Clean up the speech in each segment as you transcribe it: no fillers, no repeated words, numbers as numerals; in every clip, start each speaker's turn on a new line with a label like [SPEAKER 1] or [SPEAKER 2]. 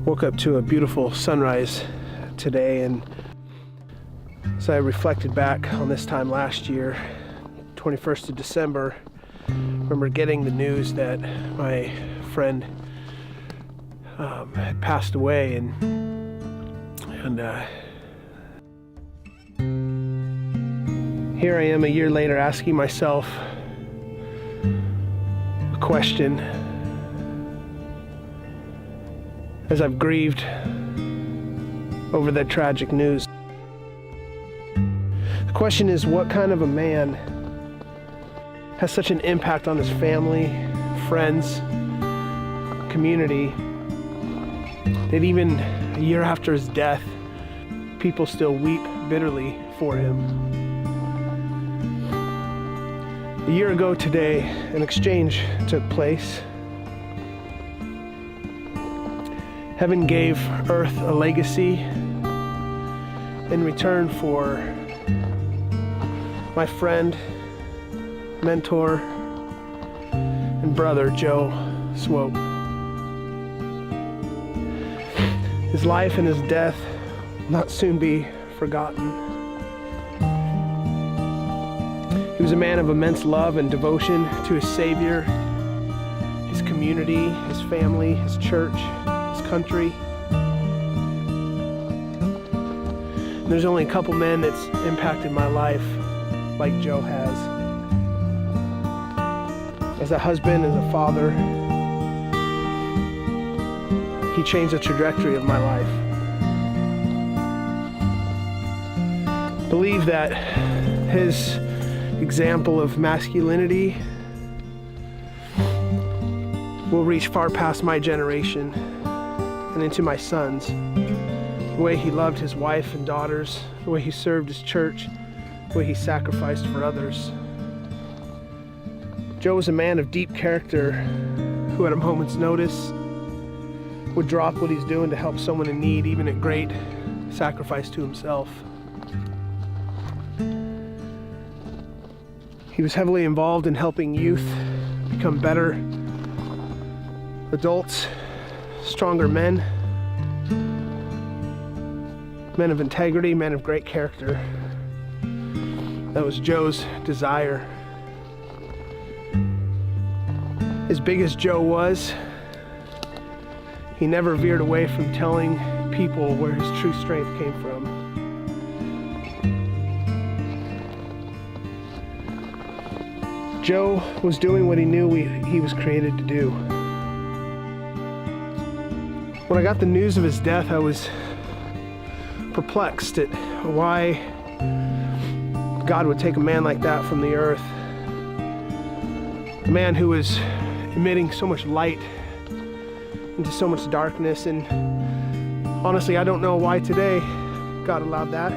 [SPEAKER 1] Woke up to a beautiful sunrise today, and as I reflected back on this time last year, 21st of December, I remember getting the news that my friend had passed away, and here I am a year later asking myself a question as I've grieved over that tragic news. The question is, what kind of a man has such an impact on his family, friends, community, that even a year after his death, people still weep bitterly for him? A year ago today, an exchange took place. Heaven gave earth a legacy in return for my friend, mentor, and brother, Joe Swope. His life and his death will not soon be forgotten. He was a man of immense love and devotion to his Savior, his community, his family, his church, his country. And there's only a couple men that's impacted my life like Joe has. As a husband, as a father, he changed the trajectory of my life. I believe that his example of masculinity will reach far past my generation and into my sons. The way he loved his wife and daughters, the way he served his church, the way he sacrificed for others. Joe was a man of deep character who at a moment's notice would drop what he's doing to help someone in need, even at great sacrifice to himself. He was heavily involved in helping youth become better adults, stronger men, men of integrity, men of great character. That was Joe's desire. As big as Joe was, he never veered away from telling people where his true strength came from. Joe was doing what he knew he was created to do. When I got the news of his death, I was perplexed at why God would take a man like that from the earth. A man who was emitting so much light into so much darkness, and honestly, I don't know why today God allowed that.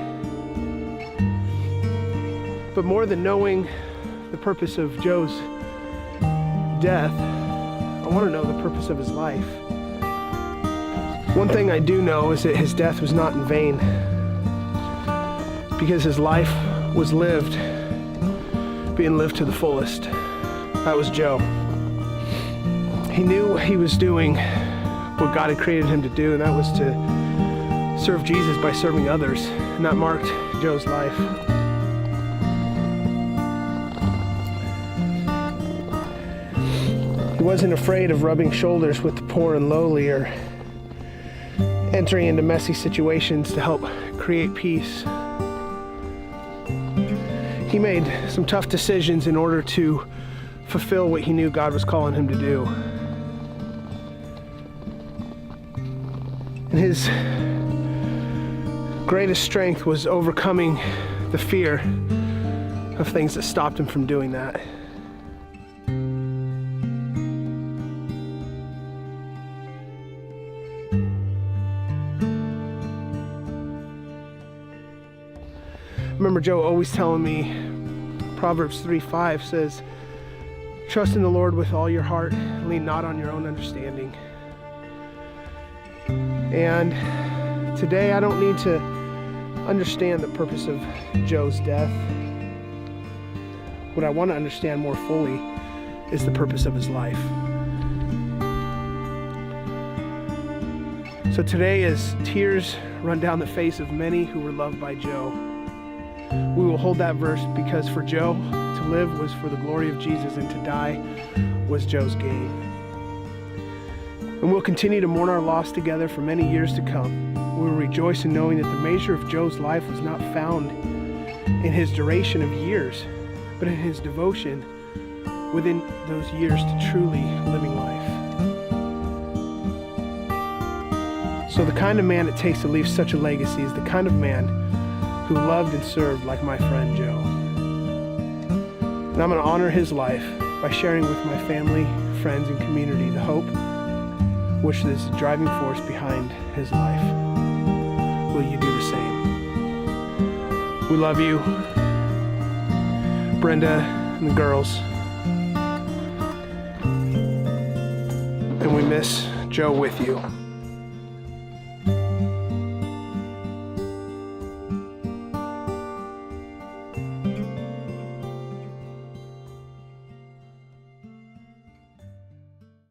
[SPEAKER 1] But more than knowing the purpose of Joe's death, I want to know the purpose of his life. One thing I do know is that his death was not in vain, because his life was lived, being lived to the fullest. That was Joe. He knew he was doing what God had created him to do, and that was to serve Jesus by serving others, and that marked Joe's life. He wasn't afraid of rubbing shoulders with the poor and lowly, or entering into messy situations to help create peace. He made some tough decisions in order to fulfill what he knew God was calling him to do. And his greatest strength was overcoming the fear of things that stopped him from doing that. I remember Joe always telling me, Proverbs 3:5 says, "Trust in the Lord with all your heart, lean not on your own understanding." And today I don't need to understand the purpose of Joe's death. What I want to understand more fully is the purpose of his life. So today, as tears run down the face of many who were loved by Joe, we will hold that verse, because for Joe, to live was for the glory of Jesus, and to die was Joe's gain. And we'll continue to mourn our loss together for many years to come. We will rejoice in knowing that the measure of Joe's life was not found in his duration of years, but in his devotion within those years to truly living life. So the kind of man it takes to leave such a legacy is the kind of man who loved and served like my friend Joe. And I'm going to honor his life by sharing with my family, friends, and community the hope which is the driving force behind his life. Will you do the same? We love you, Brenda and the girls. And we miss Joe with you.